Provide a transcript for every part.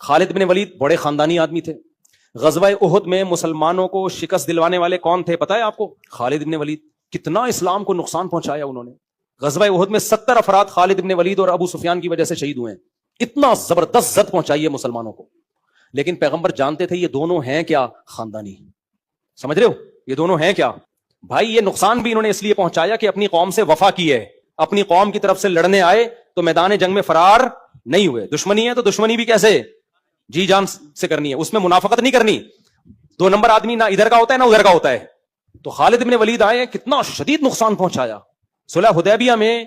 خالد بن ولید بڑے خاندانی آدمی تھے. غزوہ احد میں مسلمانوں کو شکست دلوانے والے کون تھے پتہ ہے آپ کو؟ خالد بن ولید. کتنا اسلام کو نقصان پہنچایا انہوں نے. غزوہ احد میں 70 افراد خالد بن ولید اور ابو سفیان کی وجہ سے شہید ہوئے ہیں. اتنا زبردست زد پہنچائی ہے مسلمانوں کو. لیکن پیغمبر جانتے تھے یہ دونوں ہیں کیا؟ خاندانی. سمجھ رہے ہو؟ یہ دونوں ہیں کیا بھائی. یہ نقصان بھی انہوں نے اس لیے پہنچایا کہ اپنی قوم سے وفا کی ہے, اپنی قوم کی طرف سے لڑنے آئے تو میدان جنگ میں فرار نہیں ہوئے. دشمنی ہے تو دشمنی بھی کیسے؟ جی جان سے کرنی ہے, اس میں منافقت نہیں کرنی. 2 نمبر آدمی نہ ادھر کا ہوتا ہے نہ ادھر کا ہوتا ہے. تو خالد بن ولید آئے, کتنا شدید نقصان پہنچایا. صلح حدیبیہ میں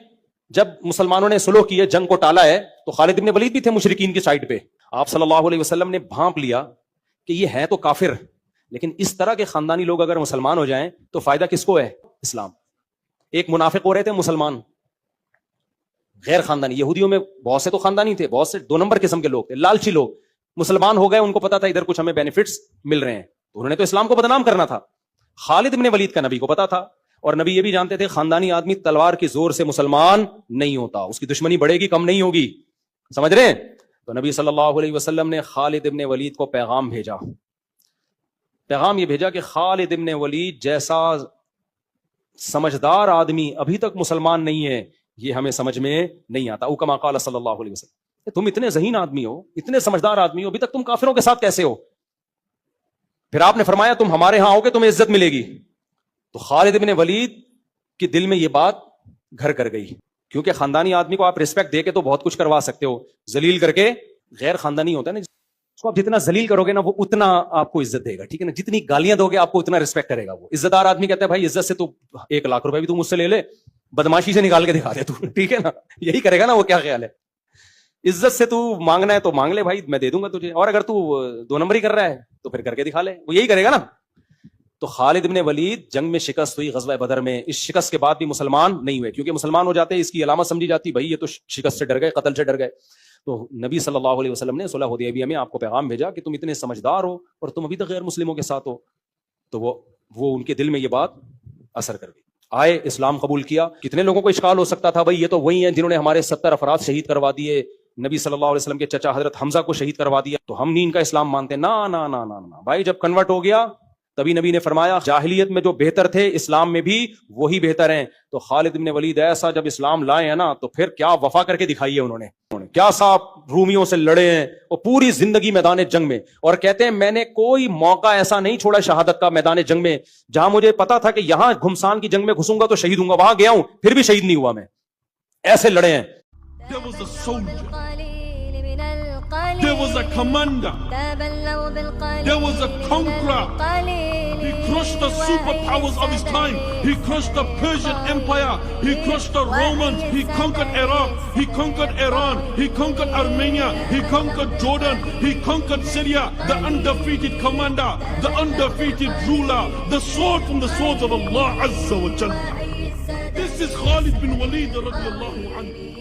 جب مسلمانوں نے صلح کی ہے, جنگ کو ٹالا ہے, تو خالد بن ولید بھی تھے مشرکین کی سائڈ پہ. آپ صلی اللہ علیہ وسلم نے بھانپ لیا کہ یہ ہے تو کافر, لیکن اس طرح کے خاندانی لوگ اگر مسلمان ہو جائیں تو فائدہ کس کو ہے؟ اسلام. ایک منافق ہو رہے تھے مسلمان, غیر خاندانی. یہودیوں میں بہت سے تو خاندانی تھے, بہت سے 2 نمبر قسم کے لوگ تھے, لالچی لوگ. مسلمان ہو گئے, ان کو پتا تھا ادھر کچھ ہمیں بینیفٹس مل رہے ہیں, تو انہوں نے تو اسلام کو بدنام کرنا تھا. خالد بن ولید کا نبی کو پتا تھا, اور نبی یہ بھی جانتے تھے خاندانی آدمی تلوار کی زور سے مسلمان نہیں ہوتا, اس کی دشمنی بڑھے گی کم نہیں ہوگی. سمجھ رہے ہیں؟ تو نبی صلی اللہ علیہ وسلم نے خالد بن ولید کو پیغام بھیجا. پیغام یہ بھیجا کہ خالد بن ولید جیسا سمجھدار آدمی ابھی تک مسلمان نہیں ہے, یہ ہمیں سمجھ میں نہیں آتا. او کما قال صلی اللہ علیہ وسلم, تم اتنے ذہین آدمی ہو, اتنے سمجھدار آدمی ہو, ابھی تک تم کافروں کے ساتھ کیسے ہو؟ پھر آپ نے فرمایا تم ہمارے ہاں ہوگے تمہیں عزت ملے گی. تو خالد بن ولید کے دل میں یہ بات گھر کر گئی, کیونکہ خاندانی آدمی کو آپ ریسپیکٹ دے کے تو بہت کچھ کروا سکتے ہو, ذلیل کر کے غیر خاندانی ہوتا ہے نا, اس کو آپ جتنا ذلیل کرو گے نا وہ اتنا آپ کو عزت دے گا, ٹھیک ہے نا. جتنی گالیاں دو گے آپ کو اتنا ریسپیکٹ کرے گا. وہ عزت دار آدمی کہتا ہے بھائی عزت سے تو 1 لاکھ روپے بھی تو مجھ سے لے لے, بدماشی سے نکال کے دکھا دے تو, ٹھیک ہے نا, یہی کرے گا نا وہ. کیا خیال ہے؟ عزت سے تو مانگنا ہے تو مانگ لے بھائی, میں دے دوں گا تجھے, اور اگر تو 2 نمبر ہی کر رہا ہے تو پھر کر کے دکھا لے, وہ یہی کرے گا نا. تو خالد بن ولید جنگ میں شکست ہوئی غزوہ بدر میں. اس شکست کے بعد بھی مسلمان نہیں ہوئے, کیونکہ مسلمان ہو جاتے اس کی علامت سمجھی جاتی بھائی یہ تو شکست سے ڈر گئے, قتل سے ڈر گئے. تو نبی صلی اللہ علیہ وسلم نے صلح حدیبیہ میں آپ کو پیغام بھیجا کہ تم اتنے سمجھدار ہو اور تم ابھی تک غیر مسلموں کے ساتھ ہو. تو وہ ان کے دل میں یہ بات اثر کر گئی, آئے اسلام قبول کیا. کتنے لوگوں کو اشکال ہو سکتا تھا بھائی یہ تو وہی ہیں جنہوں نے ہمارے 70 افراد شہید کروا دیے, نبی صلی اللہ علیہ وسلم کے چچا حضرت حمزہ کو شہید کروا دیا, تو ہم نہیں ان کا اسلام مانتے. نا نا نا نا نا بھائی, جب کنورٹ ہو گیا تبھی نبی نے فرمایا جاہلیت میں جو بہتر تھے اسلام میں بھی وہی بہتر ہیں. تو خالد بن ولید ایسا جب اسلام لائے ہیں نا تو پھر کیا وفا کر کے دکھائی ہے انہوں نے, کیا صاحب رومیوں سے لڑے ہیں, اور پوری زندگی میدان جنگ میں. اور کہتے ہیں میں نے کوئی موقع ایسا نہیں چھوڑا شہادت کا میدان جنگ میں جہاں مجھے پتا تھا کہ یہاں گھمسان کی جنگ میں گھسوں گا تو شہید ہوں گا, وہاں گیا ہوں پھر بھی شہید نہیں ہوا میں. ایسے لڑے ہیں. There was a soldier. There was a commander. There was a conqueror. He crushed the superpowers of his time. He crushed the Persian Empire. He crushed the Romans. He conquered Iraq. He conquered Iran. He conquered Armenia. He conquered Jordan. He conquered Syria. The undefeated commander. The undefeated ruler. The sword from the swords of Allah Azza wa Jalla. This is Khalid bin Walid radiyallahu anhu.